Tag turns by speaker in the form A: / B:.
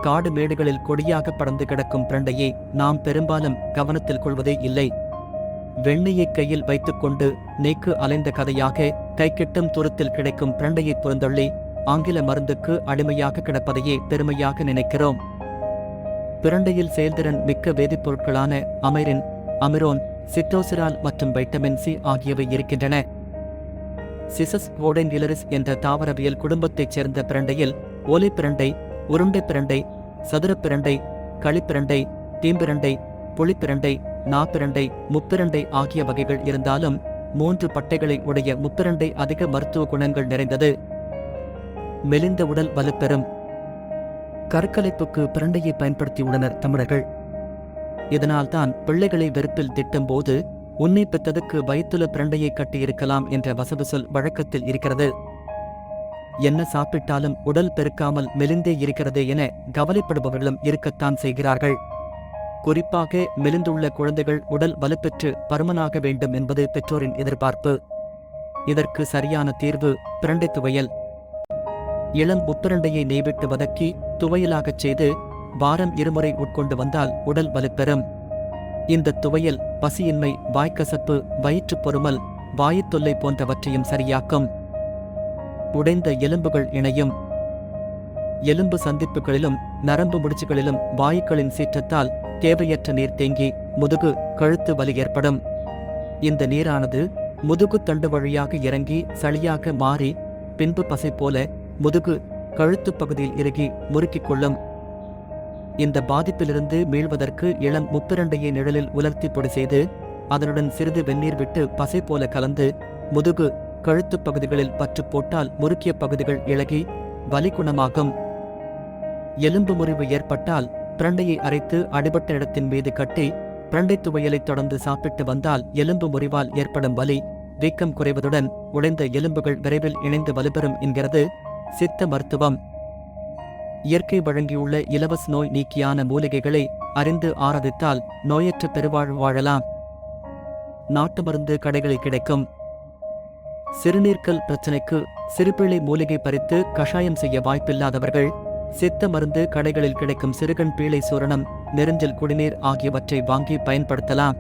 A: காடு மேடுகளில் கொடியாக படர்ந்து கிடக்கும் பிரண்டையை நாம் பெரும்பாலும் கவனத்தில் கொள்வதே இல்லை. வெண்ணெயை கையில் வைத்துக்கொண்டு நேக்கு அலைந்த கதையாக கைக்கெட்டும் தூரத்தில் கிடைக்கும் பிரண்டையை புறந்தள்ளி ஆங்கில மருந்துக்கு அடிமையாக கிடப்பதையே பெருமையாக நினைக்கிறோம். பிரண்டையில் செயல்திறன் மிக்க வேதிப்பொருட்களான அமைரின், அமிரோன், சிட்டோசிரால் மற்றும் வைட்டமின் சி ஆகியவை இருக்கின்றன. சிசஸ் ஓடென்டிலரிஸ் என்ற தாவரவியல் குடும்பத்தைச் சேர்ந்த பிரண்டையில் ஓலை பிரண்டை, உருண்டை பிரண்டை, சதுர பிரண்டை, களிப்பிரண்டை, தீம்பிரண்டை, புளிப்பிரண்டை, நாப்பிரண்டை, முப்பிரண்டை ஆகிய வகைகள் இருந்தாலும் 3 பட்டைகளை உடைய முப்பிரண்டை அதிக மருத்துவ குணங்கள் நிறைந்தது. மெலிந்த உடல் வலுப்பெறும். கற்கலைப்புக்கு பிரண்டையை பயன்படுத்தியுள்ளனர் தமிழர்கள். இதனால்தான் பிள்ளைகளை வெறுப்பில் திட்டும்போது உன்னை பெற்றதுக்கு வயிற்றுல பிரண்டையை கட்டியிருக்கலாம் என்ற வசவு சொல் வழக்கத்தில் இருக்கிறது. என்ன சாப்பிட்டாலும் உடல் பெருக்காமல் மெலிந்தே இருக்கிறதே என கவலைப்படுபவர்களும் இருக்கத்தான் செய்கிறார்கள். குறிப்பாக மெலிந்துள்ள குழந்தைகள் உடல் வலுப்பெற்று பருமனாக வேண்டும் என்பது பெற்றோரின் எதிர்பார்ப்பு. இதற்கு சரியான தீர்வு பிரண்டை துவையல். இளம் முப்பிரண்டையை நெய்விட்டு வதக்கி துவையலாகச் செய்து வாரம் 2 முறை உட்கொண்டு வந்தால் உடல் வலுப்பெறும். இந்த துவையல் பசியின்மை, வாய்க்கசப்பு, வயிற்றுப் பொறுமல், வாயுத்தொல்லை போன்றவற்றையும் சரியாக்கும். உடைந்த எலும்புகள் இணையும். எலும்பு சந்திப்புகளிலும் நரம்பு முடிச்சுகளிலும் வாயுக்களின் சீற்றத்தால் தேவையற்ற நீர் தேங்கி முதுகு, கழுத்து வலி ஏற்படும். இந்த நீரானது முதுகு தண்டு வழியாக இறங்கி சளியாக மாறி பின்பு பசை போல முதுகு, கழுத்து பகுதியில் இறுகி முறுக்கிக் கொள்ளும். இந்த பாதிப்பிலிருந்து மீள்வதற்கு இளம் முப்பிரண்டையை நிழலில் உலர்த்தி பொடி செய்து அதனுடன் சிறிது வெந்நீர் விட்டு பசை போல கலந்து முதுகு, கழுத்துப் பகுதிகளில் பற்று போட்டால் முறுக்கிய பகுதிகள் இளகி வலி குணமாகும். எலும்பு முறிவு ஏற்பட்டால் பிரண்டையை அரைத்து அடிபட்ட இடத்தின் மீது கட்டி பிரண்டை துவையலை தொடர்ந்து சாப்பிட்டு வந்தால் எலும்பு முறிவால் ஏற்படும் வலி, வீக்கம் குறைவதுடன் உடைந்த எலும்புகள் விரைவில் இணைந்து வலுப்பெறும் என்கிறது சித்த மருத்துவம். இயற்கை வழங்கியுள்ள இலவச நோய் நீக்கியான மூலிகைகளை அறிந்து ஆராதித்தால் நோயற்ற பெருவாழ்வு வாழலாம். நாட்டு மருந்து கடைகளில் கிடைக்கும். சிறுநீர்க்கல் பிரச்சனைக்கு சிறுபிள்ளை மூலிகை பறித்து கஷாயம் செய்ய வாய்ப்பில்லாதவர்கள் சித்த மருந்து கடைகளில் கிடைக்கும் சிறுகண் பீளை சூரணம், நெருஞ்சல் குடிநீர் ஆகியவற்றை வாங்கி பயன்படுத்தலாம்.